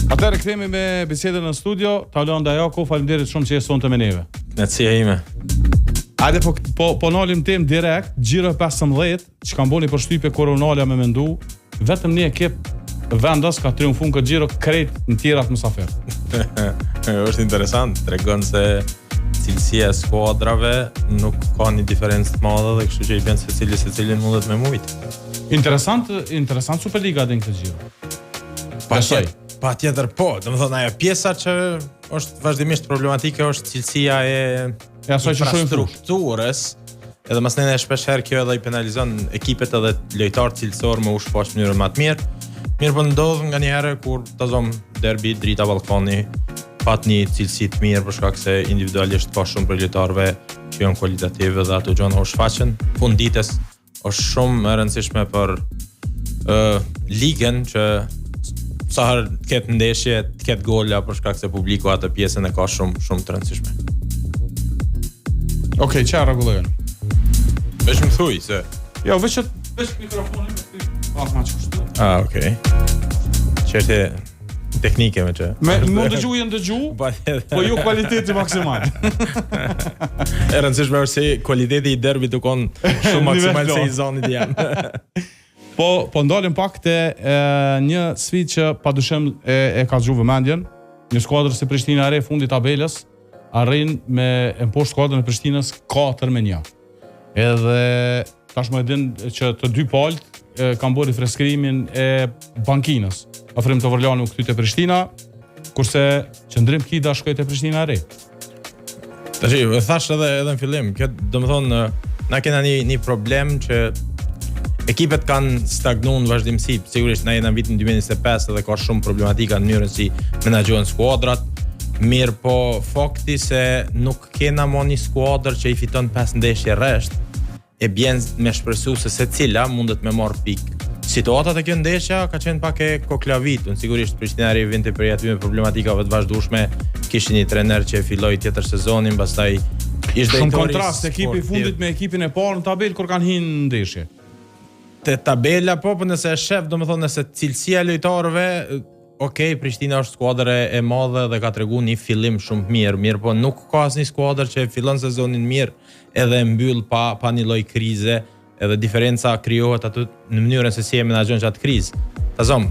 Atëherë kthehemi me bisedën në studio. Talon Dajako, faleminderit shumë që je sonte me neve. Nëcia ime. Hajde po nalim temë direkt, Gjiro 15, që kanë bëni përshtypje koronale me mendu, vetëm një ekip vendos ka triumfuar këtë Gjiro krejt në tjerat mysafir. Është interesant, tregon se cilësia e skuadrave nuk ka një diferencë të madhe dhe kështu që i bën secilin mundet me mujt. Interesant Superliga din këtë Gjiro. Patjetër po, domethënë ajo pjesa që është vazhdimisht problematike është cilësia e infrastrukturës, edhe masnene shpesh herë kjo edhe i penalizon ekipet edhe lojtarët cilësor me u shfaq në mënyrë më të mirë. Mirë po ndodh nganjëherë kur tazom derbi drita Ballkani pat një cilësi të mirë për shkak se individualisht ka shumë për lojtarëve që janë kualitative dhe ato gjëra u shfaqen. Funditës është shumë e rëndësishme për ligën që sa herë të ketë ndeshje, të ketë gola për shkak se publiku atë pjesën e ka shumë të rëndësishme. Okej, çfarë rregullojnë? Veç më thuj se. Jo, veç mikrofonin pak më çështë. Okej. Çështë teknike me që. Mund dëgju, po jo kualiteti maksimal. E rëndësishme është se kualiteti i derbit u kon shumë maksimal se i zonit jam. Po ndalim pak te një sfidë që padyshim e ka zgjuar vëmendjen. Një skuadër si Prishtina Re fundi tabelës arrin me poshtë skuadrën e Prishtinës 4-1. Edhe tashmë e din që të dy palët kanë bërë freskërimin e bankinës. Afrim të Vërlanu këty te Prishtina, kurse Qëndrim Kida shkoi te Prishtina Re. Tash e thash edhe në fillim, kjo domethënë na kena një problem që ekipet kanë stagnuar në vazhdimsi. Sigurisht na jena në vitin 2025 dhe ka shumë problematika në mënyrën si menaxhohen skuadrat. Mirë po fakti se nuk kena më një skuadër që i fiton 5 ndeshje rresht, e bjen me shpresu se secila mundet me marr pikë. Situatat e kjo ndeshja ka qenë pak e koklavitur. Sigurisht Prishtina Re vinte për aty me problematikave të vazhdueshme, kishin një trener që filloi tjetër sezonin, pastaj ishte shumë kontrast ekipi i fundit me ekipin e parë në tabelë kur kanë hyrë në ndeshje. Te tabela po nëse e shef, domethënë nëse cilësia e lojtarëve, okej, Prishtina është skuadër e madhe dhe ka treguar një fillim shumë mirë, po nuk ka asnjë skuadër që fillon sezonin mirë edhe e mbyll pa një lloj krize, edhe diferenca krijohet aty në mënyrën se si e menaxhon atë krizë. Tazom,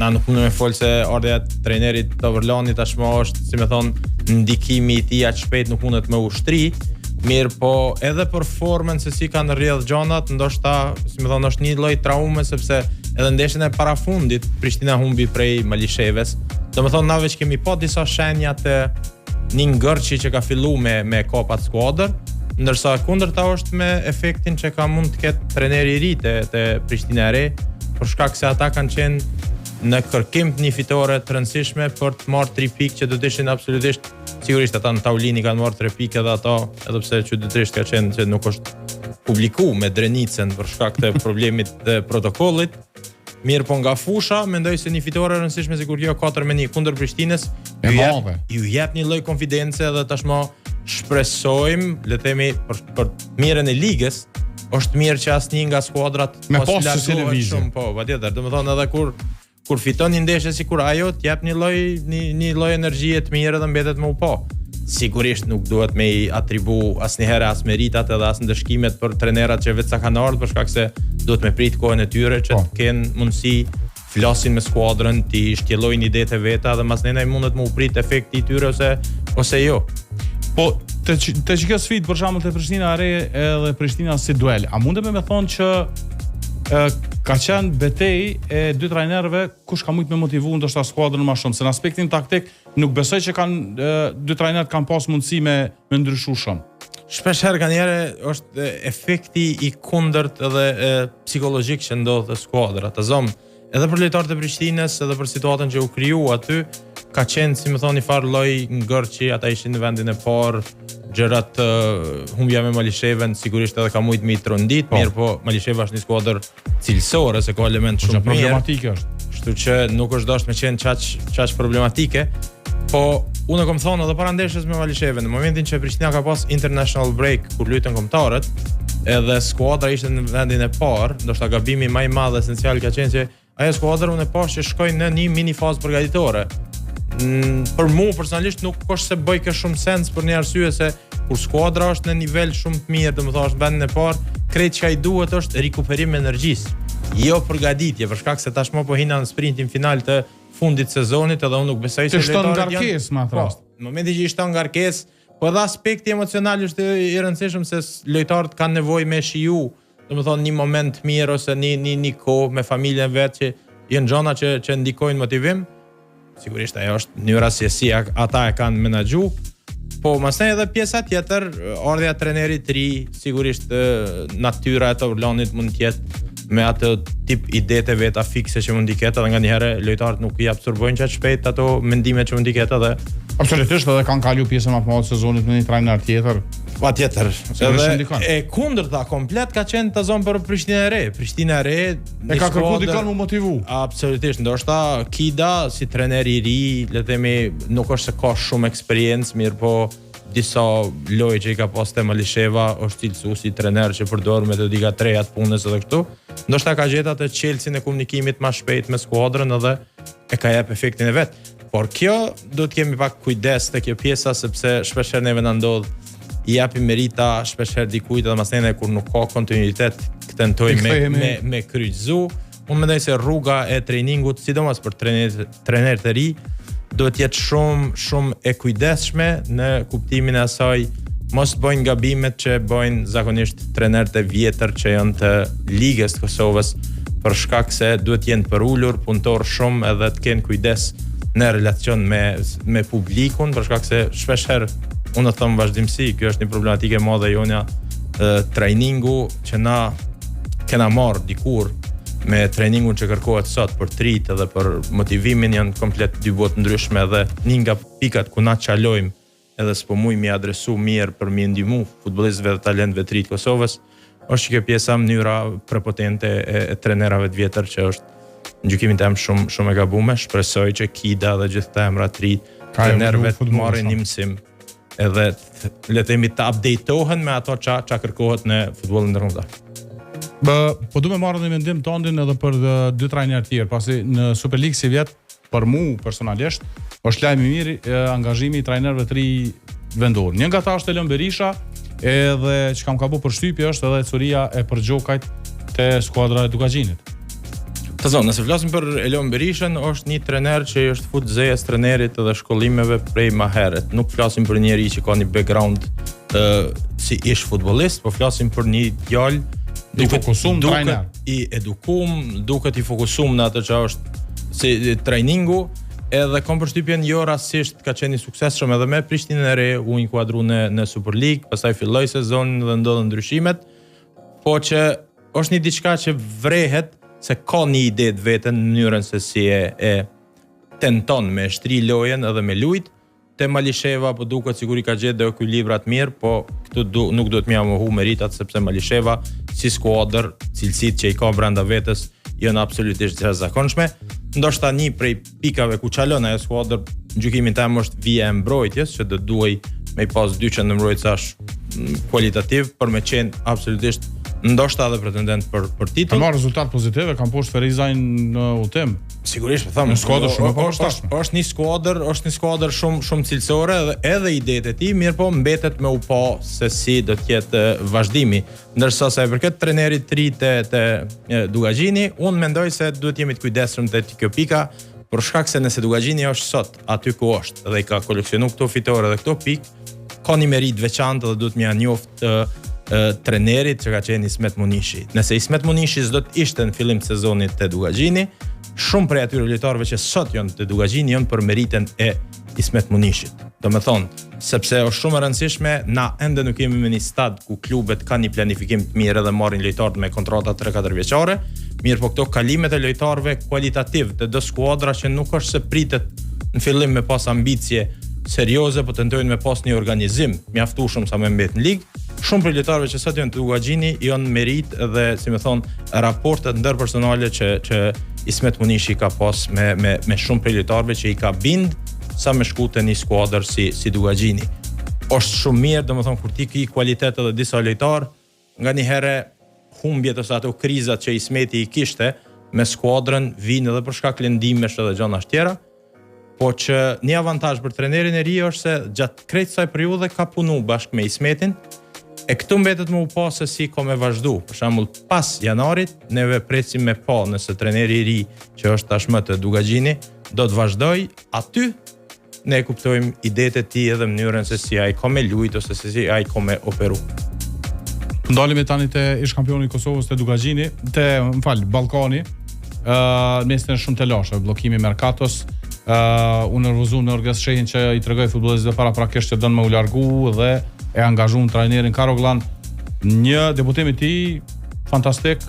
na nuk mundem të fol se ardha e trajnerit të Vërlanit tashmë është, si më thon, ndikimi i tij aq shpejt nuk mundet me ushtri. Mirë po edhe performance se si kanë rrjedh gjanat, ndoshta, si më thonë, është një lloj traume sepse edhe ndeshjen e parafundit Prishtina humbi prej Malisheves. Domethënë na veç kemi pa disa shenja të një ngërçi që ka filluar me kopat skuadër, ndërsa kundërta është me efektin që ka mund të ketë trajneri i ri te Prishtina Re, për shkak se ata kanë qenë në kërkim të një fitore të rëndësishme për të marrë 3 pikë që do të ishin absolutisht. Sigurisht ata në taulini kanë marrë 3 pikë edhe ato, edhe pse çuditërisht ka qenë që nuk është publikuar me Drenicën për shkak të problemit të protokollit. Mirë po nga fusha, mendoj se një fitore e rëndësishme sikur kjo 4-1 kundër Prishtinës ju jep një lloj konfidence dhe tashmë shpresojmë, le të themi për mirën e ligës, është mirë që asnjë nga skuadrat mos largohet shumë, po, patjetër, domethënë edhe kur fiton një ndeshje sikur ajo, t'jap një lloj energjie të mirë dhe mbetet më u pa. Sigurisht nuk duhet me i atribu asnjëherë as meritat edhe as ndëshkimet për trenerat që vetë sa kanë ardhur, për shkak se duhet me prit kohën e tyre që të kenë mundësi flasin me skuadrën, ti shtjellojnë idetë e veta dhe masnena i mundet më u prit efekti i tyre ose jo. Po të që kjo sfidë për shembull te Prishtina Re edhe Prishtina si duel, a mundet me thonë që ka qenë betejë e dy trajnerëve kush ka mujt me motivu ndoshta skuadrën më shumë, se në aspektin taktik nuk besoj që dy trajnerët kanë pas mundësi me ndryshu shumë. Shpesh herë kanjëherë është efekti i kundërt edhe psikologjik që ndodh te skuadra. Tazom, edhe për lojtarët e Prishtinës, edhe për situatën që u kriju aty, ka qenë, si më thoni, farë lloj ngërçi, ata ishin në vendin e parë, gjërat humbja me Malisheven sigurisht edhe ka mujt me i trondit, mirë po Malisheva është një skuadër cilësore se ka element shumë mirë. Problematike është. Kështu që nuk është dashur me qenë çaq problematike, po unë kam thonë edhe para ndeshjes me Malisheven, në momentin që Prishtina ka pas international break kur luajtën kombëtarët, edhe skuadra ishte në vendin e parë, ndoshta gabimi më i madh esencial ka qenë që ajo skuadër unë e pash që shkoi në një mini fazë përgatitore. për mua personalisht nuk është se bëj kë shumë sens për një arsye se kur skuadra është në nivel shumë të mirë, domethënë është vendin e parë, krejt çka i duhet është rikuperim energjisë, jo përgatitje, për shkak se tashmë po hina në sprintin final të fundit sezonit, edhe unë nuk besoj se lojtarët janë. Në momentin që i shton ngarkesë, po edhe aspekti emocional është i rëndësishëm se lojtarët kanë nevojë me shiju, domethënë një moment mirë ose një kohë me familjen vet që janë gjona që ndikojnë motivim. Sigurisht ajo është mënyra si ata e kanë menaxhu, po mastaj edhe pjesa tjetër, ardha e trenerit të ri, sigurisht natyra e të vlonit mund të jetë me atë tip idete veta fikse që mund t'i ketë, edhe nganjëherë lojtarët nuk i absorbojnë çaq shpejt ato mendime që mund t'i ketë edhe. Absolutisht, edhe kanë kalu pjesën më të madhe të sezonit me një trajner tjetër. Patjetër. Edhe e kundërta komplet ka qenë të zonë për Prishtinë e Re. Prishtina e Re e ka kërkuar dikon më motivu. Absolutisht, ndoshta Kida si trajner i ri, le të themi, nuk është se ka shumë eksperiencë, mirë po disa lojë që i ka pas te Malisheva është cilësu si trener që përdor metodika 3 atë punës edhe kështu. Ndoshta ka gjetë atë çelësin e komunikimit më shpejt me skuadrën edhe e ka jep efektin e vet. Por kjo do të kemi pak kujdes te kjo pjesa sepse shpeshherë neve na ndodh i japim merita shpeshherë dikujt edhe masnene kur nuk ka kontinuitet tentojmë me kryqëzu. Unë mendoj se rruga e trajningut, sidomos për trenerët e ri, duhet jetë shumë e kujdesshme në kuptimin e asaj mos bëjnë gabimet që bëjnë zakonisht trenerët e vjetër që janë të ligës të Kosovës, për shkak se duhet jenë për ulur, punëtor shumë edhe të kenë kujdes në relacion me publikun, për shkak se shpeshherë unë them vazhdimsi, kjo është një problematike e madhe jonja, trajningu që na kena marrë dikur me trajningun që kërkohet sot për trit edhe për motivimin janë komplet dy botë ndryshme edhe një nga pikat ku na çalojmë edhe s'po mujmë i adresu mirë për mi ndihmu futbollistëve dhe talentëve të rit Kosovës, është kjo pjesa mënyra prepotente e trenerave të vjetër që është në gjykimin tim shumë e gabuar. Shpresoj që Kida dhe gjithë këta emra të rit trenerëve të marrin një mësim edhe le të themi të updatehen me ato çka kërkohet në futbollin ndërkombëtar. Po du me marrë një mendim tondin edhe për dy trajnerë tjerë, pasi në Super League si vjet, për mu personalisht, është lajm i mirë angazhimi i trajnerëve të ri vendor. Një nga ta është Elon Berisha, edhe që kam ka bu për shtypje është edhe curia e përgjokajt te skuadra e Dukagjinit. Të zonë, nëse flasim për Elon Berishën, është një trener që është fut zëjes trenerit edhe shkollimeve prej ma herët. Nuk flasim për njeri që ka një background si ish futbollist, po flasim për një djalë duket i edukum, duket i fokusum në atë që është si trajningu, edhe kom përshtypjen jo rastisht ka qenë i suksesshëm edhe me Prishtinën e Re, u inkuadru në Super League, pastaj filloi sezonin dhe ndodhen ndryshimet, po që është një diçka që vrehet se ka një ide të vetën në mënyrën se si e tenton me shtri lojën edhe me lujt. Te Malisheva po duket sikur i ka gjetë dhe ekuilibrat mirë, po këtu nuk duhet më mohu meritat sepse Malisheva si skuadër, cilësitë që i ka brenda vetes janë absolutisht të jashtëzakonshme. Ndoshta një prej pikave ku çalon ajo skuadër, në gjykimin tim është vija e mbrojtjes, që do duhej me pas dy qendrëmbrojtësh kualitativ për me qenë absolutisht ndoshta edhe pretendent për titull. Ka marrë rezultat pozitive, kanë poshtë Ferizajn në UTEM. Sigurisht, po them, skuadër shumë e posaçme. Është një skuadër shumë cilësore edhe idetë e tij, mirë po mbetet me u pa se si do të jetë vazhdimi. Ndërsa sa i përket trenerit të ri te Dukagjini, unë mendoj se duhet jemi të kujdesshëm te kjo pika, për shkak se nëse Dukagjini është sot aty ku është dhe i ka koleksionuar këto fitore dhe këto pikë, ka një merit veçantë dhe duhet më njoft trenerit që ka qenë Ismet Munishi. Nëse Ismet Munishi s'do të ishte në fillim të sezonit te Dukagjini, shumë prej atyre lojtarëve që sot janë te Dukagjini janë për meritën e Ismet Munishit. Domethënë, sepse është shumë e rëndësishme, na ende nuk jemi në një stad ku klubet kanë një planifikim të mirë dhe marrin lojtarë me kontrata 3-4 vjeçare, mirë po këto kalimet e lojtarëve kualitativ të do skuadra që nuk është se pritet në fillim me pas ambicie serioze, po tentojnë me pas një organizim mjaftueshëm sa më mbet në ligë. Shumë prej lojtarëve që sot janë te Dukagjini janë merit dhe, si më thon, raportet ndërpersonale që Ismet Munishi ka pas me shumë prej lojtarëve që i ka bind sa me shku te një skuadër si Dukagjini. Është shumë mirë, domethënë kur ti ke kualitet edhe disa lojtar, nganjëherë humbjet ose ato krizat që Ismeti i kishte me skuadrën vinë edhe për shkak lëndimesh edhe gjëra tjera. Po që një avantazh për trenerin e ri është se gjatë krejt kësaj periudhe ka punu bashkë me Ismetin, e këtu mbetet më u pa se si ka me vazhdu. Për shembull, pas janarit, neve presim me pa nëse treneri i ri, që është tashmë të Dugagjini, do të vazhdoj aty, ne kuptojmë idetë e tij edhe mënyrën se si ai ka me lujt ose se si ai ka me operu. Ndalemi tani te ish kampioni i Kosovës te Dugagjini, Ballkani, mes të shumë të lashë, bllokimi Mercatos, u nervozu në orgas shehin që i tregoi futbollistëve paraprakisht që don me u largu dhe e angazhuar trajnerin Karoglan. Një debutim i tij fantastik,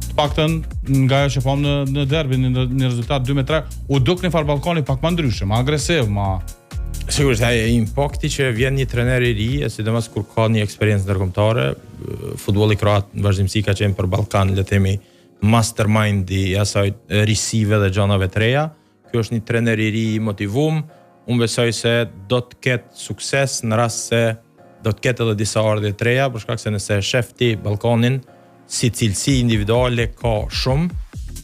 të paktën nga ajo që pam në derbin në rezultat 2-3, u duk në far Ballkani pak më ndryshe, më agresiv, më sigurisht ai impakti që vjen një trajner i ri, sidomos kur ka një eksperiencë ndërkombëtare, futbolli kroat në vazhdimsi ka qenë për Ballkan, le të themi, mastermind i asaj risive dhe gjanave të reja. Ky është një trajner i ri i motivuar. Unë besoj se do të ketë sukses në rast se do të ketë edhe disa ardhje të reja, për shkak se nëse e shef ti Ballkanin si cilësi individuale ka shumë,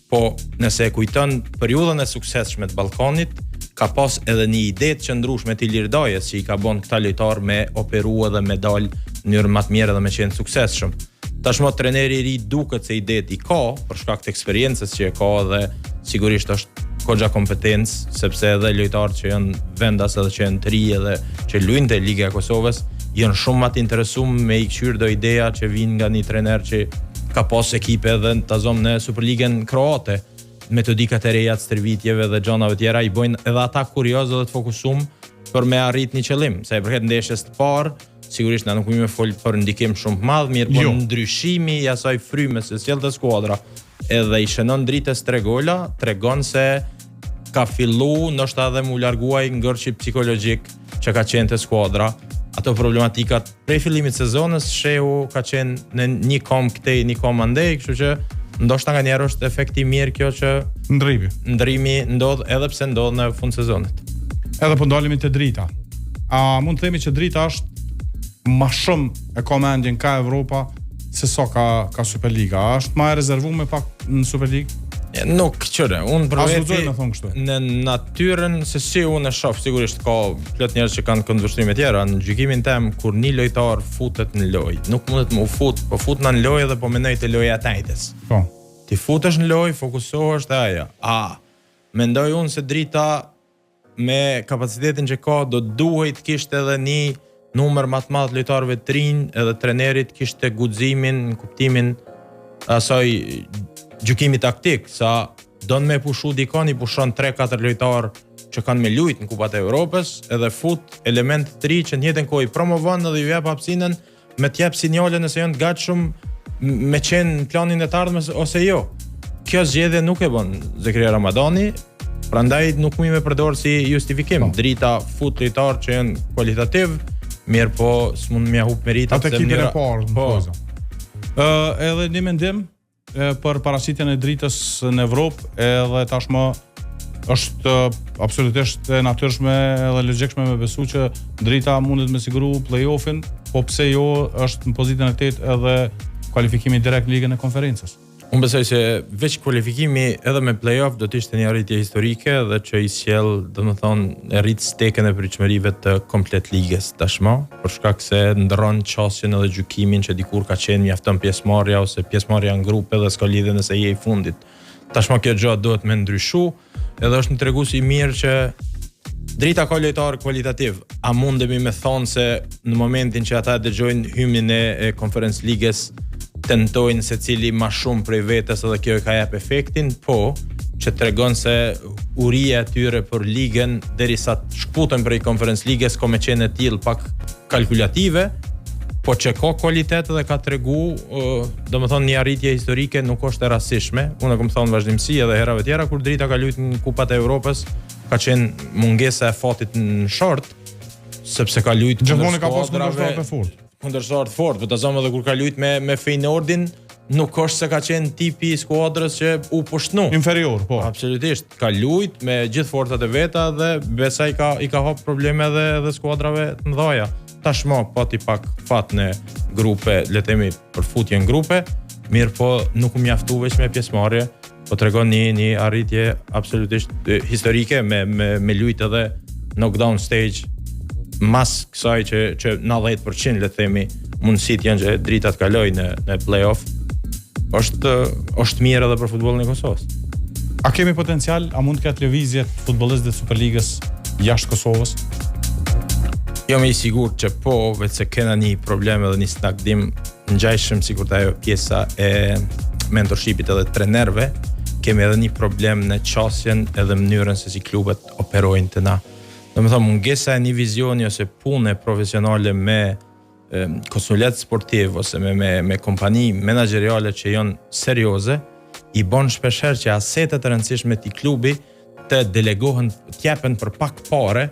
po nëse e kujton periudhën e suksesshme të Ballkanit, ka pas edhe një ide të qëndrueshme të Ilir Dajes që i ka bën këta lojtar me operu edhe me dal në mënyrë më të mirë dhe me qenë suksesshëm. Tashmë trajneri i ri duket se idetë i ka për shkak të eksperiencës që e ka dhe sigurisht është goxha kompetencë, sepse edhe lojtarët që janë vendas edhe që janë të ri edhe që luajnë te Liga e Kosovës janë shumë më të interesuar me i kthyer do ideja që vijnë nga një trajner që ka pas ekipe edhe ta zom në Superligën kroate. Metodikat e reja të stërvitjeve dhe gjanave tjera i bojnë edhe ata kurioz dhe të fokusum për me arrit një qëllim. Sa i përket ndeshjes të parë, sigurisht na nuk kemi fol për ndikim shumë të madh, mirë po ndryshimi i asaj fryme se sjell të skuadra edhe i shënon dritës 3 gola, tregon se ka fillu ndoshta edhe mu larguaj ngërçi psikologjik që ka qenë te skuadra. Ato problematikat prej fillimit të sezonit shehu ka qenë në një kom këtej, një kom andej, kështu që ndoshta nganjëherë është efekti mirë kjo që ndrimi ndodh edhe pse ndodh në fund sezonit. Edhe po ndalemi te drita. A mund të themi që drita është më shumë e komendin ka Evropa se sa ka Superliga? Është më e rezervuar pak në Superligë? Nuk qëre, unë për veti kështu. Në natyrën se si unë e shoh, sigurisht ka plot njerëz që kanë këndvështrime tjera, në gjykimin tem kur një lojtar futet në lojë, nuk mundet më u fut, po fut në lojë dhe po mendoj të loja tajtes. Po. Ti futesh në lojë, fokusohesh te ajo. Mendoj unë se drita me kapacitetin që ka do duhet kishte edhe një numër më të madh lojtarëve të rinj, edhe trenerit kishte guximin në kuptimin asaj gjykimi taktik, sa don me pushu dikon, i pushon 3-4 lojtar që kanë me lujt në Kupat e Evropës, edhe fut element të ri që në njëjtën kohë i promovon edhe i jep hapësinën me të jap sinjale nëse janë të gatshëm me qenë në planin e të ardhmes ose jo. Kjo zgjedhje nuk e bën Zekria Ramadani, prandaj nuk mund me përdor si justifikim. Drita fut lojtar që janë kualitativ, mirë po s'mund më hup meritat se mënyra e parë. Po. Edhe një mendim për paraqitjen e dritës në Evropë, edhe tashmë është absolutisht e natyrshme edhe logjikshme me besu që drita mundet me siguru play-offin, po pse jo është në pozitën e 8 edhe kualifikimi direkt në Ligën e Konferencës. Unë besoj se veç kualifikimi edhe me play-off do të ishte një arritje historike dhe që i sjell, domethënë, e rrit stekën e pritshmërive të komplet ligës tashmë, për shkak se ndron çasjen edhe gjykimin që dikur ka qenë mjafton pjesëmarrja ose pjesëmarrja në grupe dhe s'ka lidhje nëse je i fundit. Tashmë kjo gjë duhet me ndryshu, edhe është një tregues i mirë që drita ka lojtar kualitativ. A mundemi me thonë se në momentin që ata dëgjojnë hymnin e Conference Ligës tentojnë se cili ma shumë prej vetës edhe kjo e ka jep efektin, po që tregon se uria e tyre për ligën derisa të shkputen prej Conference Ligës ka me qenë e tillë pak kalkulative, po që ka kualitet dhe ka tregu, domethënë një arritje historike nuk është e rastishme. Unë kam thënë vazhdimsi edhe herave tjera kur drita ka luajtur në Kupat e Evropës, ka qenë mungesa e fatit në short, sepse ka luajtur gjithmonë ka pasur kundërshtar të fortë. Kundërshtar të fortë, po ta zëmë edhe kur ka luajtur me Feyenoordin, nuk është se ka qenë tipi i skuadrës që u pushtnu. Inferior, po. Absolutisht, ka luajtur me gjithë forcat e veta dhe besoj i ka hap probleme edhe skuadrave të mëdha. Tashmë pati pak fat në grupe, le të themi për futje në grupe, mirë po nuk u mjaftu veç me pjesëmarrje. po tregon një arritje absolutisht historike me lujt edhe knockdown stage mas kësaj që 90% le të themi mundësit janë që drita të kaloj në play-off. Është mirë edhe për futbollin e Kosovës. A kemi potencial, a mund të ketë lëvizje futbollistëve të Superligës jashtë Kosovës? Jo me i sigurt që po, vetë se kena një problem edhe një stagdim ngjajshëm sikur ajo pjesa e mentorshipit edhe trenerëve, kemi edhe një problem në qasjen edhe mënyrën se si klubet operojnë të na. Domethënë mungesa e një vizioni ose pune profesionale me konsulet sportiv ose me kompani menaxheriale që janë serioze, i bën shpeshherë që asetet e rëndësishme të klubi të delegohen, t'jepen për pak pare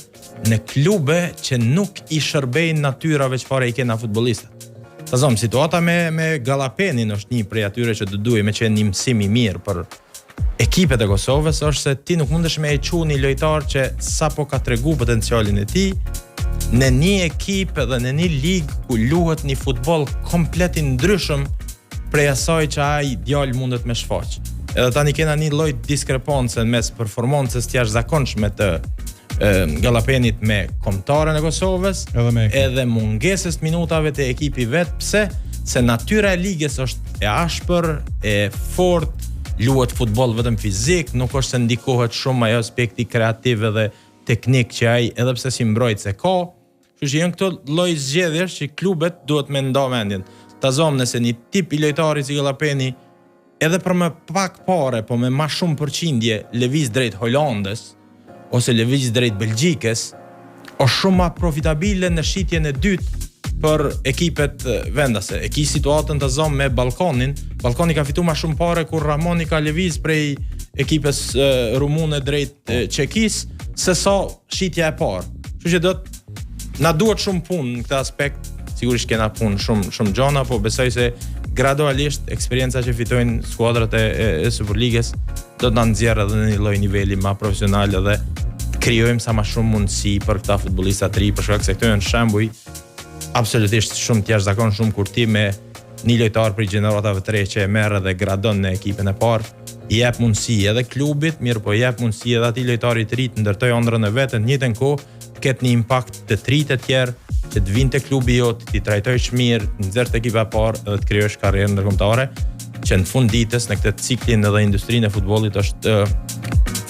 në klube që nuk i shërbejnë natyrave që fare i kena futbollistët. Ta zom, situata me Gallapenin është një prej atyre që të duhet me qenë një mësim i mirë për ekipet e Kosovës, është se ti nuk mundesh me e qu një lojtar që sapo ka tregu potencialin e tij në një ekip edhe në një ligë ku luhet një futboll komplet i ndryshëm prej asaj që ai djalë mundet me shfaq. Edhe tani kena një lloj diskrepance mes performancës të jashtëzakonshme të Gallapenit me kombëtarën e Kosovës edhe mungesës minutave të ekipi vet. Pse? Se natyra e ligës është e ashpër, e fortë, luhet futboll vetëm fizik, nuk është se ndikohet shumë ajo aspekti kreativ edhe teknik që ai edhe pse si mbrojtës e ka. Kështu që janë këto lloj zgjedhjesh që klubet duhet me nda mendjen. Ta zom nëse një tip i lojtarit si Gallapeni edhe për më pak pare, po me ma shumë përqindje lëviz drejt Holandës ose lëviz drejt Belgjikës, është shumë ma profitabile në shitjen e dytë për ekipet vendase. E ki situatën të zonë me Ballkanin. Ballkani ka fitu ma shumë pare kur Ramoni ka lëviz prej ekipes rumune drejt Çekis, se sa shitja e parë. Kështu që na duhet shumë punë në këtë aspekt. Sigurisht kena punë shumë gjona, po besoj se gradualisht eksperienca që fitojnë skuadrat e Superligës do të na nxjerrë edhe në një lloj niveli më profesional edhe krijojmë sa më shumë mundësi për këta futbollista të ri, për shkak se këto janë shembuj absolutisht shumë të jashtëzakonshëm, shumë kur ti me një lojtar për gjeneratave të re që e merr dhe gradon në ekipin e parë, i jep mundësi edhe klubit, mirë po i jep mundësi edhe atij lojtarit të ri të ndërtojë ëndrrën e vet, në të njëjtën kohë ketë një impakt të trit të tjerë që të vinë te klubi jot, ti trajtojsh mirë, nxjerr te ekipa e parë edhe të krijosh karrierë ndërkombëtare, që në fund ditës në këtë ciklin edhe industrinë e futbollit është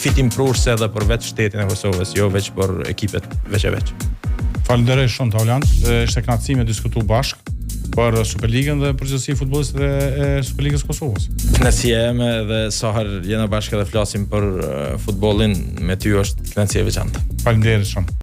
fitim prurse edhe për vetë shtetin e Kosovës, jo veç për ekipet veç e veç. Falenderoj shumë Taulant, ishte kënaqësi me diskutu bashkë për Superligën dhe përgjithësi futbollistët e Superligës Kosovës. Kënaqësi jeme dhe Sahar jena bashkë dhe flasim për futbollin, me ty është kënaqësi e veçantë. Faleminderit shumë.